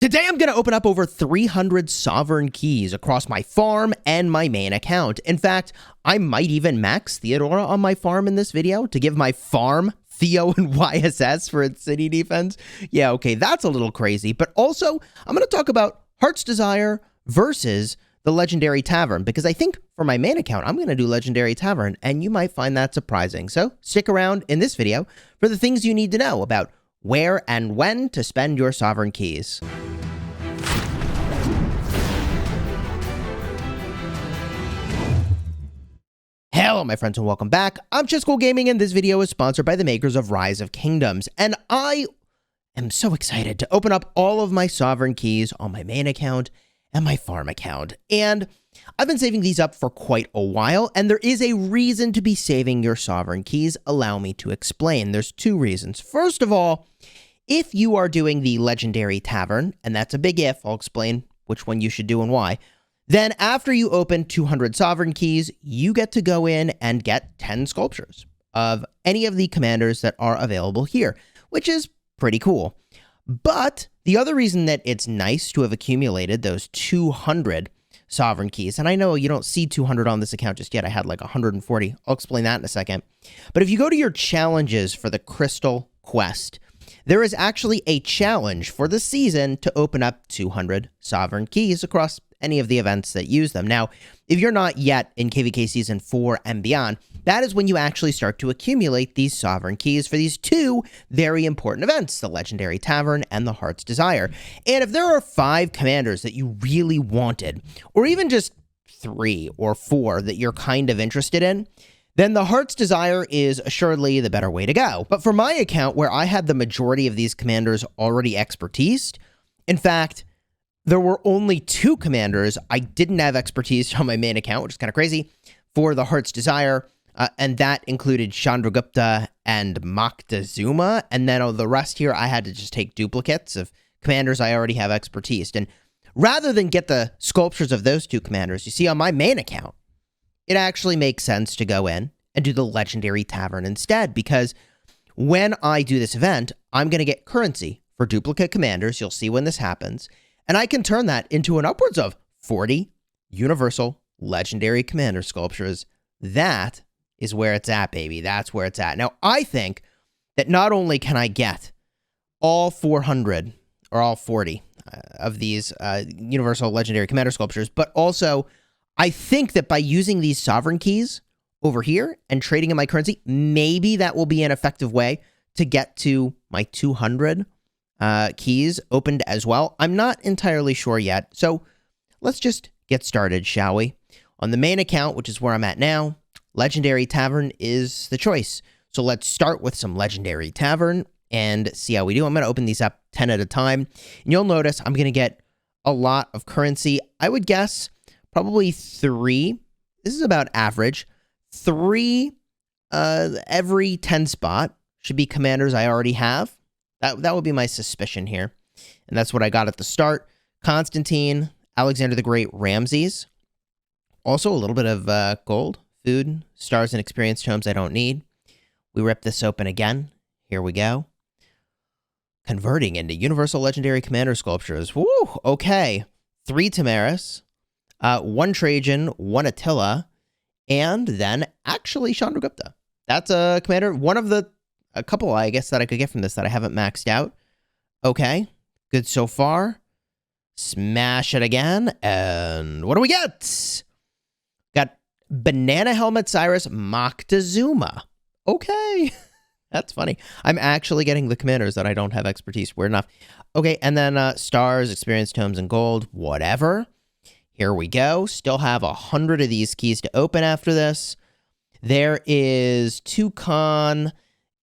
Today I'm going to open up over 300 sovereign keys across my farm and my main account. In fact, I might even max Theodora on my farm in this video to give my farm Theo and YSS for its city defense. Yeah, okay, that's a little crazy. But also, I'm going to talk about Heart's Desire versus the Legendary Tavern, because I think for my main account, I'm going to do Legendary Tavern, and you might find that surprising. So stick around in this video for the things you need to know about where and when to spend your sovereign keys. Hello, my friends, and welcome back. I'm Chisgule Gaming, and this video is sponsored by the makers of Rise of Kingdoms, and I am so excited to open up all of my sovereign keys on my main account and my farm account. And I've been saving these up for quite a while, and there is a reason to be saving your sovereign keys. Allow me to explain. There's two reasons. First of all, if you are doing the Legendary Tavern, and that's a big if, I'll explain which one you should do and why, then after you open 200 sovereign keys, you get to go in and get 10 sculptures of any of the commanders that are available here, which is pretty cool. But the other reason that it's nice to have accumulated those 200 sovereign keys, and I know you don't see 200 on this account just yet, I had like 140, I'll explain that in a second. But if you go to your challenges for the Crystal Quest, there is actually a challenge for the season to open up 200 sovereign keys across any of the events that use them. Now, if you're not yet in KVK Season 4 and beyond, that is when you actually start to accumulate these sovereign keys for these two very important events, the Legendary Tavern and the Heart's Desire. And if there are 5 commanders that you really wanted, or even just 3 or 4 that you're kind of interested in, then the Heart's Desire is assuredly the better way to go. But for my account, where I had the majority of these commanders already expertised, in fact, there were only 2 commanders I didn't have expertise on my main account, which is kind of crazy, for the Heart's Desire, and that included Chandragupta and Moctezuma, and then the rest here I had to just take duplicates of commanders I already have expertise. And rather than get the sculptures of those 2 commanders, you see on my main account, it actually makes sense to go in and do the Legendary Tavern instead, because when I do this event, I'm going to get currency for duplicate commanders. You'll see when this happens. And I can turn that into an upwards of 40 universal legendary commander sculptures. That is where it's at, baby. That's where it's at. Now, I think that not only can I get all 400 or all 40 of these universal legendary commander sculptures, but also I think that by using these sovereign keys over here and trading in my currency, maybe that will be an effective way to get to my 200 keys opened as well. I'm not entirely sure yet, so let's just get started, shall we? On the main account, which is where I'm at now, Legendary Tavern is the choice. So let's start with some Legendary Tavern and see how we do. I'm going to open these up 10 at a time, and you'll notice I'm going to get a lot of currency. I would guess probably 3. This is about average. 3 every 10 spot should be commanders I already have. That would be my suspicion here. And that's what I got at the start. Constantine, Alexander the Great, Ramses. Also a little bit of gold, food, stars, and experience tomes I don't need. We rip this open again. Here we go. Converting into Universal Legendary Commander Sculptures. Woo! Okay. 3 Tamaris, 1 Trajan, 1 Attila, and then actually Chandragupta. That's a commander. One of a couple, I guess, that I could get from this that I haven't maxed out. Okay, good so far. Smash it again, and what do we get? Got Banana Helmet Cyrus Moctezuma. Okay, that's funny. I'm actually getting the commanders that I don't have expertise. Weird enough. Okay, and then stars, experience tomes, and gold, whatever. Here we go. Still have 100 of these keys to open after this. There is Toucan,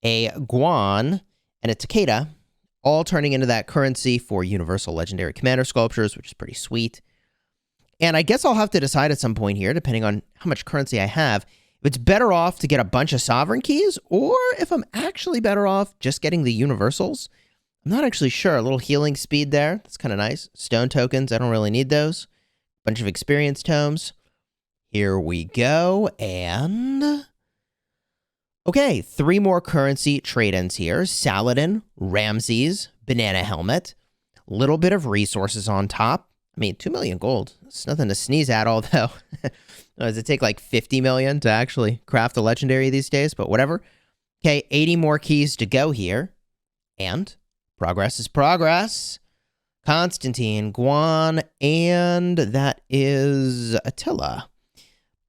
a Guan, and a Takeda, all turning into that currency for Universal Legendary Commander Sculptures, which is pretty sweet. And I guess I'll have to decide at some point here, depending on how much currency I have, if it's better off to get a bunch of sovereign keys, or if I'm actually better off just getting the universals. I'm not actually sure. A little healing speed there. That's kind of nice. Stone tokens, I don't really need those. Bunch of experience tomes. Here we go, and okay, 3 more currency trade-ins here. Saladin, Ramses, Banana Helmet, Little bit of resources on top. I mean, 2 million gold. It's nothing to sneeze at, although does it take like 50 million to actually craft a legendary these days? But whatever. Okay, 80 more keys to go here. And progress is progress. Constantine, Guan, and that is Attila.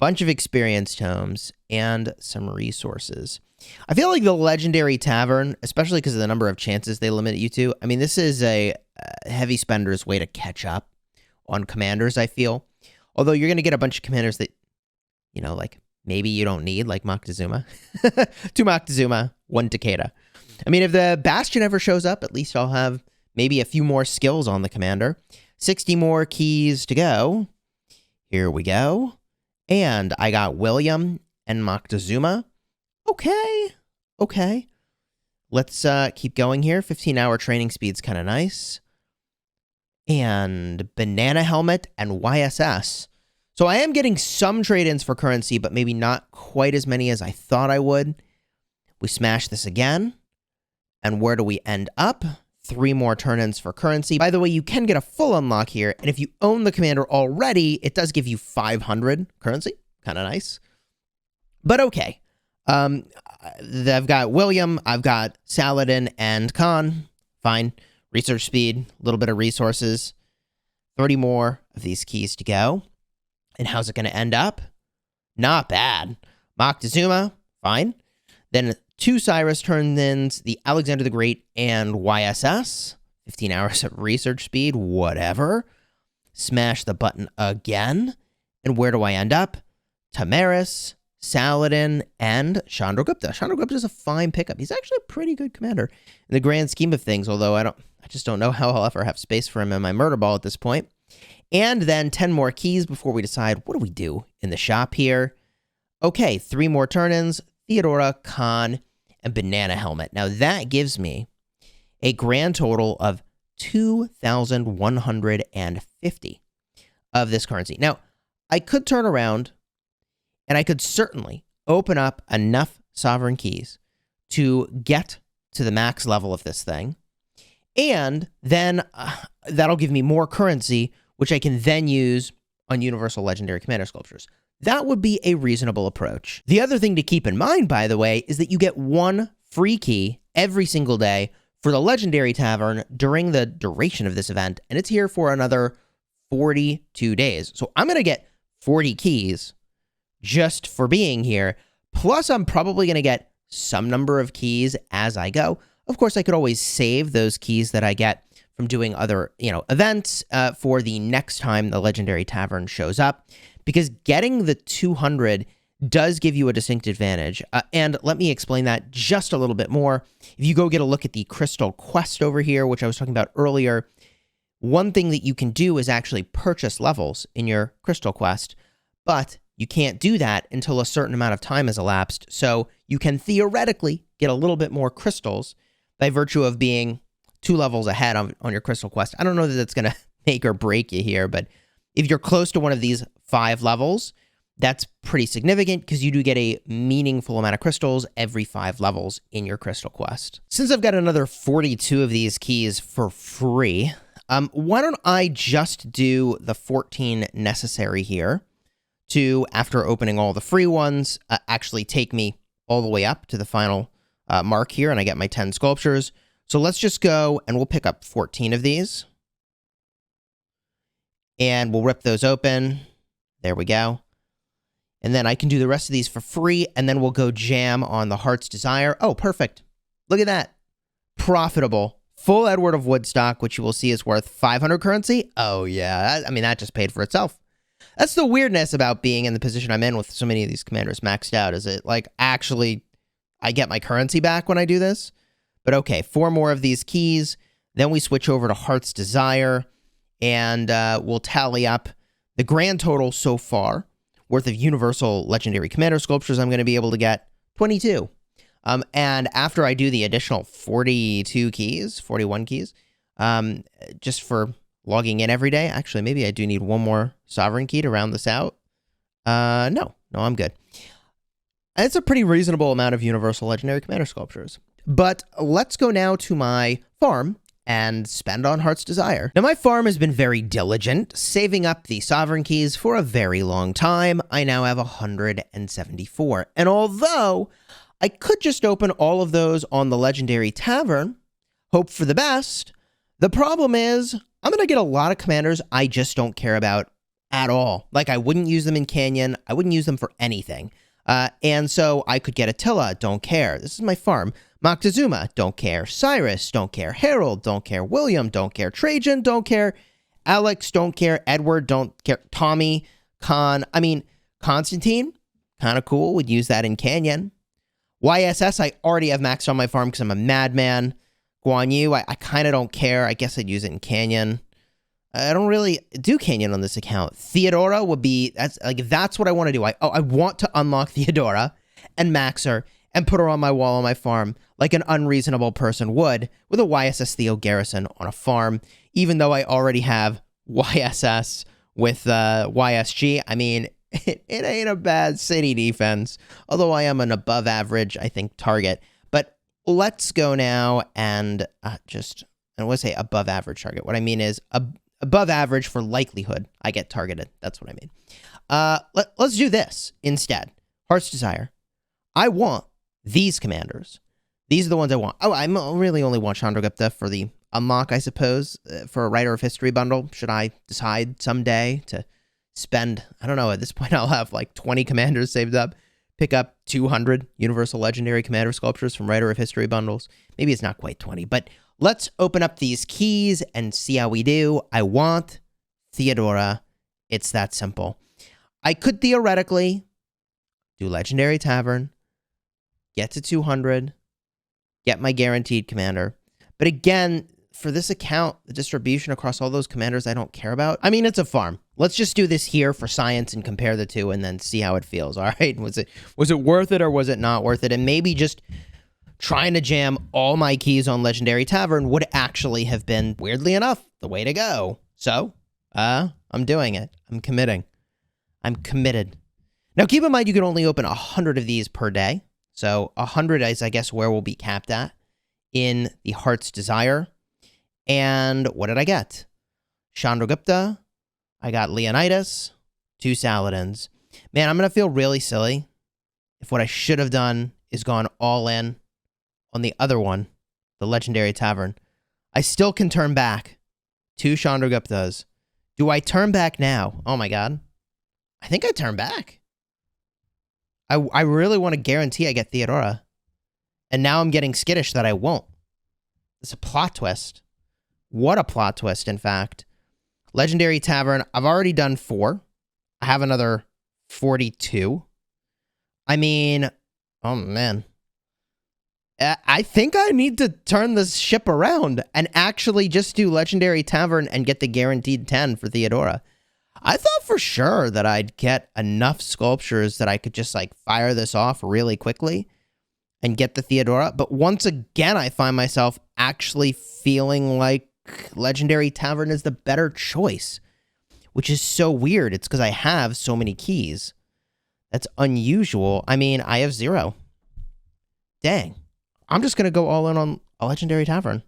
Bunch of experience tomes and some resources. I feel like the Legendary Tavern, especially because of the number of chances they limit you to, I mean, this is a heavy spender's way to catch up on commanders, I feel. Although you're going to get a bunch of commanders that, you know, like maybe you don't need, like Moctezuma. 2 Moctezuma, 1 Takeda. I mean, if the Bastion ever shows up, at least I'll have maybe a few more skills on the commander. 60 more keys to go. Here we go. And I got William and Moctezuma. Okay. Let's keep going here. 15-hour training speed's kind of nice. And Banana Helmet and YSS. So I am getting some trade-ins for currency, but maybe not quite as many as I thought I would. We smash this again. And where do we end up? 3 more turn-ins for currency. By the way, you can get a full unlock here, and if you own the commander already, it does give you 500 currency. Kind of nice. But okay. I've got William, I've got Saladin, and Khan. Fine. Research speed, a little bit of resources. 30 more of these keys to go. And how's it going to end up? Not bad. Moctezuma, fine. Then 2 Cyrus turn-ins, the Alexander the Great and YSS. 15 hours of research speed, whatever. Smash the button again. And where do I end up? Tamaris, Saladin, and Chandragupta. Chandragupta is a fine pickup. He's actually a pretty good commander in the grand scheme of things, although I just don't know how I'll ever have space for him in my murder ball at this point. And then 10 more keys before we decide what do we do in the shop here. Okay, 3 more turn-ins, Theodora, Khan, and Banana Helmet. Now that gives me a grand total of 2,150 of this currency. Now, I could turn around and I could certainly open up enough sovereign keys to get to the max level of this thing. And then that'll give me more currency, which I can then use on Universal Legendary Commander Sculptures. That would be a reasonable approach. The other thing to keep in mind, by the way, is that you get 1 free key every single day for the Legendary Tavern during the duration of this event, and it's here for another 42 days. So I'm going to get 40 keys just for being here, plus I'm probably going to get some number of keys as I go. Of course, I could always save those keys that I get from doing other, events for the next time the Legendary Tavern shows up, because getting the 200 does give you a distinct advantage. And let me explain that just a little bit more. If you go get a look at the Crystal Quest over here, which I was talking about earlier, one thing that you can do is actually purchase levels in your Crystal Quest, but you can't do that until a certain amount of time has elapsed. So you can theoretically get a little bit more crystals by virtue of being 2 levels ahead on your Crystal Quest. I don't know that that's going to make or break you here, but if you're close to one of these 5 levels, that's pretty significant because you do get a meaningful amount of crystals every 5 levels in your Crystal Quest. Since I've got another 42 of these keys for free, why don't I just do the 14 necessary here to, after opening all the free ones, actually take me all the way up to the final mark here, and I get my 10 sculptures. So let's just go, and we'll pick up 14 of these. And we'll rip those open. There we go. And then I can do the rest of these for free, and then we'll go jam on the Heart's Desire. Oh, perfect. Look at that. Profitable. Full Edward of Woodstock, which you will see is worth 500 currency. Oh, yeah. That just paid for itself. That's the weirdness about being in the position I'm in with so many of these commanders maxed out, is it, actually, I get my currency back when I do this? But okay, 4 more of these keys. Then we switch over to Heart's Desire, and we'll tally up the grand total so far worth of Universal Legendary Commander Sculptures. I'm going to be able to get 22. And after I do the additional 42 keys, 41 keys, just for logging in every day, actually, maybe I do need 1 more sovereign key to round this out. No, I'm good. It's a pretty reasonable amount of Universal Legendary Commander Sculptures. But let's go now to my farm and spend on Heart's Desire. Now, my farm has been very diligent, saving up the Sovereign Keys for a very long time. I now have 174. And although I could just open all of those on the Legendary Tavern, hope for the best, the problem is I'm going to get a lot of commanders I just don't care about at all. Like, I wouldn't use them in Canyon. I wouldn't use them for anything. And so I could get Attila, don't care. This is my farm. Moctezuma, don't care. Cyrus, don't care. Harold, don't care. William, don't care. Trajan, don't care. Alex, don't care. Edward, don't care. Tommy, Khan. I mean, Constantine, kind of cool. Would use that in Canyon. YSS, I already have maxed on my farm because I'm a madman. Guan Yu, I kind of don't care. I guess I'd use it in Canyon. I don't really do Canyon on this account. Theodora would be, that's what I want to do. I want to unlock Theodora and max her and put her on my wall on my farm like an unreasonable person would with a YSS Theo garrison on a farm, even though I already have YSS with YSG. I mean, it ain't a bad city defense, although I am an above average, I think, target. But let's go now and I want to say above average target. What I mean is above average for likelihood I get targeted. That's what I mean. Let's do this instead. Heart's Desire. I want these commanders. These are the ones I want. Oh, I really only want Chandragupta for the unlock, I suppose, for a Writer of History bundle. Should I decide someday to spend, I don't know, at this point I'll have like 20 commanders saved up, pick up 200 Universal Legendary Commander Sculptures from Writer of History bundles. Maybe it's not quite 20, but let's open up these keys and see how we do. I want Theodora. It's that simple. I could theoretically do Legendary Tavern, get to 200, get my guaranteed commander. But again, for this account, the distribution across all those commanders I don't care about. I mean, it's a farm. Let's just do this here for science and compare the two and then see how it feels, all right? Was it worth it or was it not worth it? And maybe just trying to jam all my keys on Legendary Tavern would actually have been, weirdly enough, the way to go. So, I'm doing it. I'm committing. I'm committed. Now, keep in mind, you can only open 100 of these per day. So 100 is, I guess, where we'll be capped at in the Heart's Desire. And what did I get? Chandragupta. I got Leonidas. 2 Saladins. Man, I'm going to feel really silly if what I should have done is gone all in on the other one, the Legendary Tavern. I still can turn back 2 Chandraguptas. Do I turn back now? Oh my god. I think I turn back. I really want to guarantee I get Theodora. And now I'm getting skittish that I won't. It's a plot twist. What a plot twist, in fact. Legendary Tavern, I've already done 4. I have another 42. I mean, oh man. I think I need to turn this ship around and actually just do Legendary Tavern and get the guaranteed 10 for Theodora. I thought for sure that I'd get enough sculptures that I could just like fire this off really quickly and get the Theodora. But once again, I find myself actually feeling like Legendary Tavern is the better choice, which is so weird. It's because I have so many keys. That's unusual. I mean, I have 0. Dang. I'm just going to go all in on a Legendary Tavern.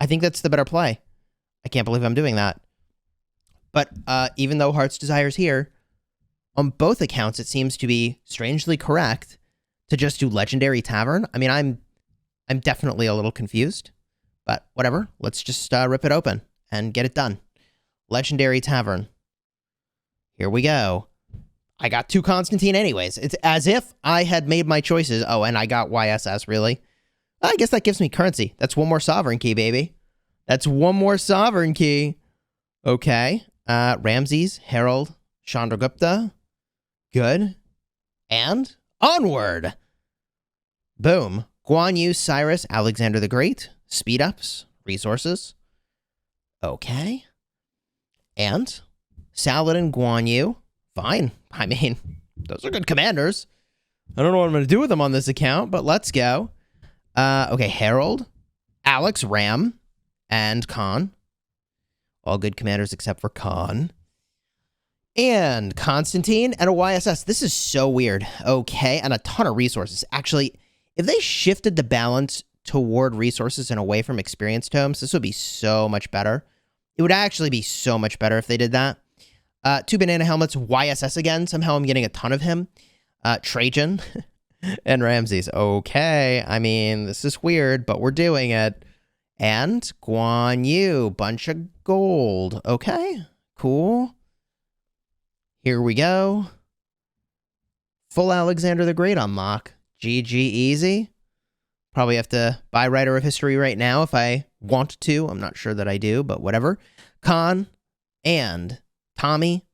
I think that's the better play. I can't believe I'm doing that. But even though Heart's Desire is here, on both accounts, it seems to be strangely correct to just do Legendary Tavern. I mean, I'm definitely a little confused, but whatever. Let's just rip it open and get it done. Legendary Tavern. Here we go. I got 2 Constantine anyways. It's as if I had made my choices. Oh, and I got YSS, really? I guess that gives me currency. That's 1 more Sovereign Key, baby. That's 1 more Sovereign Key. Okay. Ramses, Harold, Chandragupta. Good. And onward. Boom. Guan Yu, Cyrus, Alexander the Great. Speed ups. Resources. Okay. And Saladin, Guan Yu. Fine. I mean, those are good commanders. I don't know what I'm going to do with them on this account, but let's go. Okay, Harold, Alex, Ram, and Khan. All good commanders except for Khan. And Constantine and a YSS. This is so weird. Okay, and a ton of resources. Actually, if they shifted the balance toward resources and away from experience tomes. This would be so much better. It would actually be so much better if they did that. 2 banana helmets, YSS again. Somehow I'm getting a ton of him. Trajan and Ramses. Okay, I mean, this is weird, but we're doing it. And Guan Yu, bunch of gold. Okay, cool. Here we go. Full Alexander the Great unlock. GG easy. Probably have to buy Writer of History right now if I want to. I'm not sure that I do, but whatever. Khan and Tommy.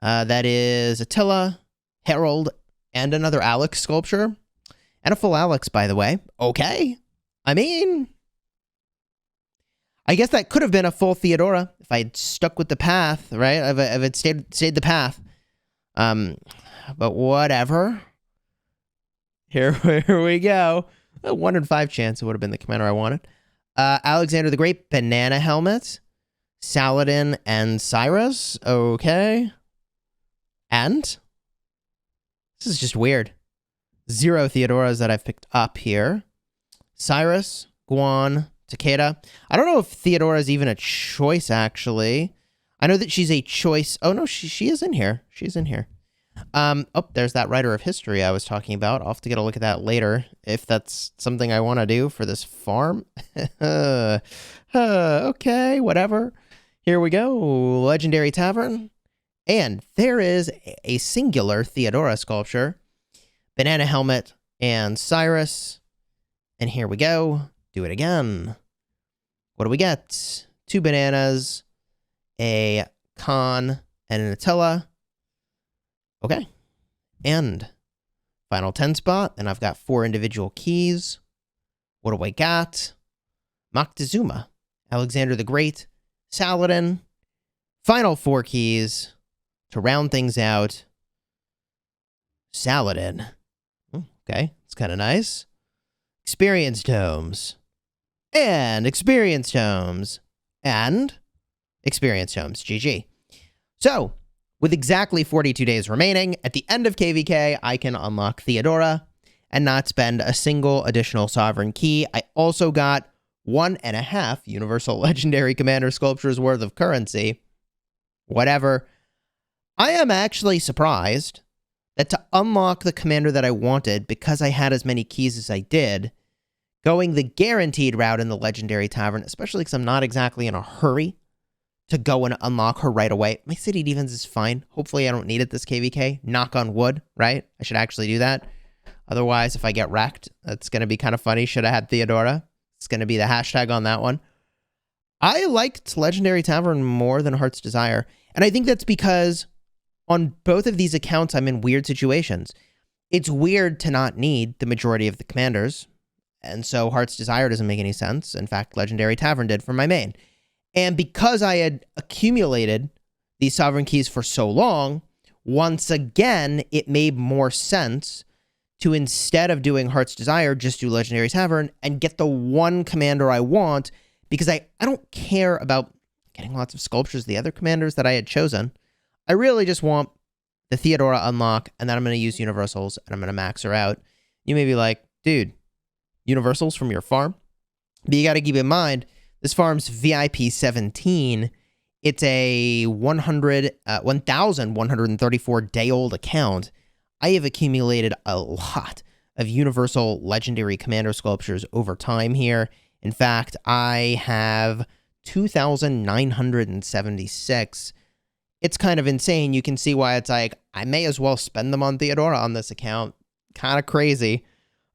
That is Attila, Harold, and another Alex sculpture. And a full Alex, by the way. Okay. I mean, I guess that could have been a full Theodora if I had stuck with the path, right? If I had stayed the path. But whatever. Here we go. A 1 in 5 chance it would have been the commander I wanted. Alexander the Great, banana helmet. Saladin and Cyrus. Okay. And this is just weird. 0 Theodoras that I've picked up here. Cyrus, Guan, Takeda. I don't know if Theodora is even a choice, actually. I know that she's a choice. Oh, no, she is in here. She's in here. Oh, there's that Writer of History I was talking about. I'll have to get a look at that later, if that's something I want to do for this farm. Okay, whatever. Here we go. Legendary Tavern. And there is a singular Theodora sculpture. Banana helmet and Cyrus. And here we go. Do it again. What do we get? 2 bananas, a Khan, and an Attila. Okay. And final 10 spot. And I've got 4 individual keys. What do I got? Moctezuma, Alexander the Great, Saladin. Final 4 keys to round things out. Saladin. Okay, it's kind of nice. Experience tomes. And experience tomes. And experience tomes. GG. So, with exactly 42 days remaining, at the end of KVK, I can unlock Theodora and not spend a single additional sovereign key. I also got 1.5 Universal Legendary Commander Sculptures worth of currency. Whatever. I am actually surprised that to unlock the commander that I wanted, because I had as many keys as I did, going the guaranteed route in the Legendary Tavern, especially because I'm not exactly in a hurry to go and unlock her right away. My city defense is fine. Hopefully I don't need it this KVK. Knock on wood, right? I should actually do that. Otherwise, if I get wrecked, that's going to be kind of funny. Should have had Theodora. It's going to be the hashtag on that one. I liked Legendary Tavern more than Heart's Desire. And I think that's because on both of these accounts, I'm in weird situations. It's weird to not need the majority of the commanders. And so Heart's Desire doesn't make any sense. In fact, Legendary Tavern did for my main. And because I had accumulated these sovereign keys for so long, once again, it made more sense to, instead of doing Heart's Desire, just do Legendary Tavern and get the one commander I want, because I don't care about getting lots of sculptures of the other commanders that I had chosen. I really just want the Theodora unlock, and then I'm going to use Universals, and I'm going to max her out. You may be like, dude, Universals from your farm? But you got to keep in mind, this farm's VIP 17. It's a 1,134 day old account. I have accumulated a lot of Universal Legendary Commander Sculptures over time here. In fact, I have 2,976. It's kind of insane. You can see why it's like, I may as well spend them on Theodora on this account. Kind of crazy.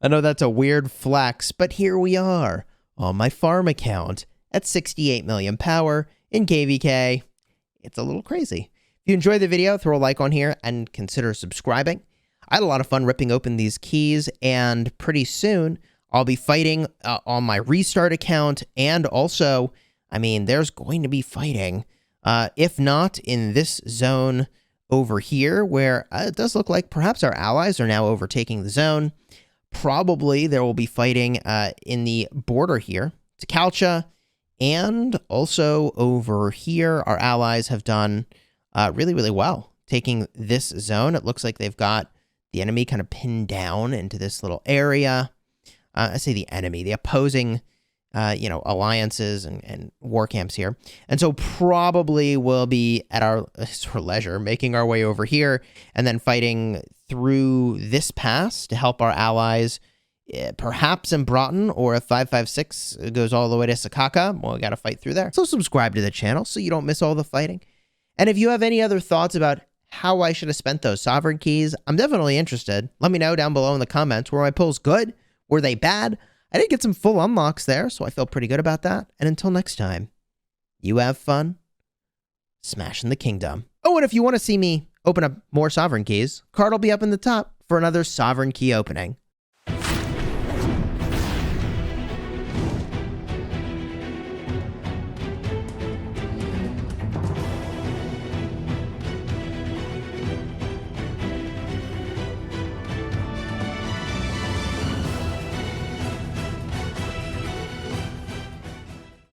I know that's a weird flex, but here we are on my farm account at 68 million power in KVK. It's a little crazy. If you enjoyed the video, throw a like on here and consider subscribing. I had a lot of fun ripping open these keys, and pretty soon I'll be fighting on my restart account, and also, I mean, there's going to be fighting, if not in this zone over here, where it does look like perhaps our allies are now overtaking the zone. Probably there will be fighting in the border here to Calcha, and also over here, our allies have done really, really well taking this zone. It looks like they've got the enemy kind of pinned down into this little area. I say the enemy, the opposing, alliances and war camps here. And so probably we'll be at our leisure, making our way over here and then fighting through this pass to help our allies, perhaps in Broughton, or if 556 goes all the way to Sakaka, well, we got to fight through there. So subscribe to the channel so you don't miss all the fighting. And if you have any other thoughts about how I should have spent those sovereign keys, I'm definitely interested. Let me know down below in the comments. Were my pulls good? Were they bad? I did get some full unlocks there, so I feel pretty good about that. And until next time, you have fun smashing the kingdom. Oh, and if you want to see me open up more sovereign keys, card will be up in the top for another sovereign key opening.